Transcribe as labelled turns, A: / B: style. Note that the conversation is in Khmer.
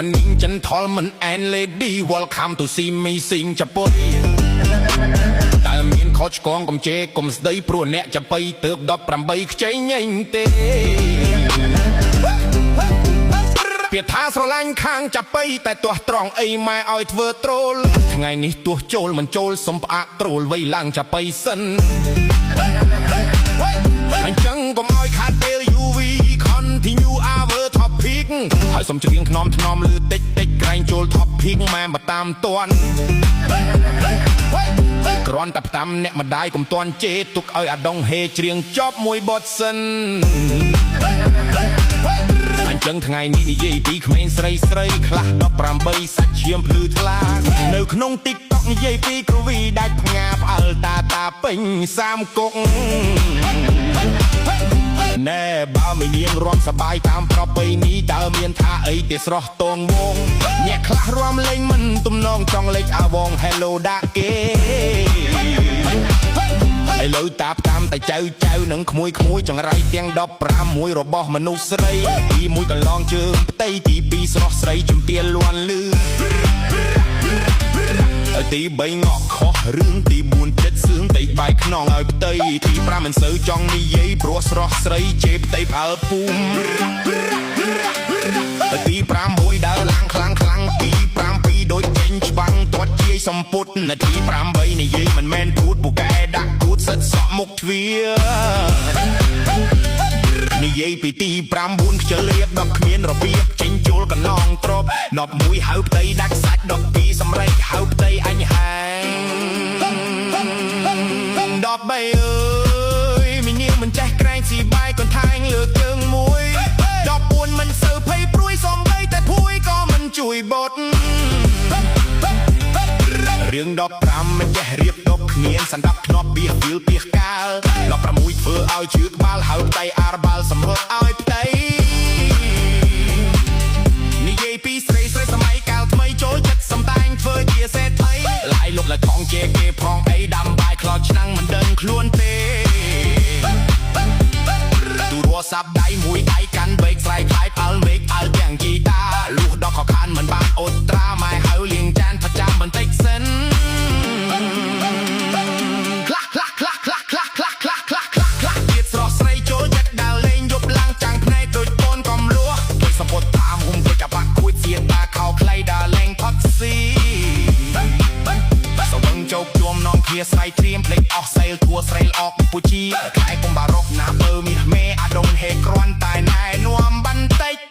A: morning gentlemen and lady welcome to see me sing จะปุយតែមានខុសឆ្គងកុំជេរកុំស្ដីព្រោះអ្នកจะไปទើប18ខ្ចីញញទេពាក្យថាស្រឡាញ់ខាងចាប់បីតែទាស់ត្រង់អីម៉ែឲ្យធ្វើត្រូលថ្ងៃនេះទោះចូលមិនចូលសុំផ្អាកត្រូលវៃឡើងចាប់បីសិនអញ្ចឹងកុំឲ្យខាតពេល UV continue our topic ហើយសុំច្រៀងថ្នមលឺតិចក្រែងចូល topic ម៉ែមកតាមតាន់គ្រាន់តែផ្ដាំអ្នកម្ដាយកុំតាន់ជេរទុកឲ្យអាដងហេច្រៀងចប់មួយបទសិនអញ្ចឹងថ្ងៃនេះនិយាយពីក្មេងស្រីខ្លះ18សាច់ឈាមភ្លឺថ្លានៅក្នុង TikTok និយាយពីគ្រូវីដាច់ផ្ងាផ្អើលតាពេញសាមគុកណែបើមិននាងរំសបាយតាមប្រពៃណីតើមានថាអីទេស្រស់តងវងអ្នកខ្លះរំលេងមិនទំនងចង់លេចអាវង Hello ដាក់គេឥឡូវតាតាមតែចៅនឹងក្មួយចង្រៃទាំង15មួយរបស់មនុស្សស្រីទី1កន្លងជើងផ្ទៃទី2ស្រស់ស្រីជំទាលលន់លឺទី3ងក់ខុសរឿងទី4ចិត្តសឿងតែបាយខ្នងឲ្យផ្ទៃទី5មិនសូវចង់និយាយព្រោះស្រស់ស្រីជេរផ្ទៃផ្អើលពូមទី6មួយដើរឡើងខ្លាំងទី7ពីរដូចចេញច្បាំងទាត់ជាយសំពុតនាទី8និយាយមិនមែនទូតពូកែដាក់គូតសិតសក់មុខទ្វានិយាយពីទី9ខ្ជិលរៀប10គ្មានរបៀបចេញចូលកណ្ណងទ្រប11ហៅផ្ទៃដាច់សាច់12សម្រេចហៅផ្ទៃអញហាង13អើយមីនាងមិនចេះក្រែងស៊ីបាយកន្ថែងលើកជើងមួយ14មិនសូវភ័យព្រួយសំបីតែភួយក៏មិនជួយបត់រឿង15មិនចេះរៀបដប់គ្មានសណ្ដាប់ធ្នាប់បៀសវាលបៀសកាល16ធ្វើឲ្យជឿក្បាលហៅផ្ទៃអារបាល់សម្រត់ឲ្យផ្ទៃនិយាយពីស្រីសម័យកាលថ្មីចូលចិត្តសំដែងធ្វើជាសេដ្ឋីឡាយលុកលថងជេគេផងអីដាំបាយខ្លោចឆ្នាំងមិនដឹងខ្លួនទេទូរស័ព្ទដៃមួយដៃកាន់បេកស្រ័យខ្លាយផ្អើលមេឃអើទាំងជីតាលុះដល់ខខានមិនបានអូតត្រាម៉ែហៅលៀងចានប្រចាំបន្តិចសិនទៀតស្រស់ស្រីចូលចិត្តដើរលេងយប់ឡើងចាំងភ្នែកដូចកូនកំលួដូចសពុតតាមហុំដូចអាបាក់គួចសៀតតាខោខ្លីដើរលេងផុតស៊ីសវឹងជោគជួមនំគ្នាស្រីត្រៀមភ្លេចអស់សេលធัวស្រីអកពូជាខ្លាយពុំបារកណាបើមាសមេអាដុងហេគ្រាន់តែណែនាំបន្តិច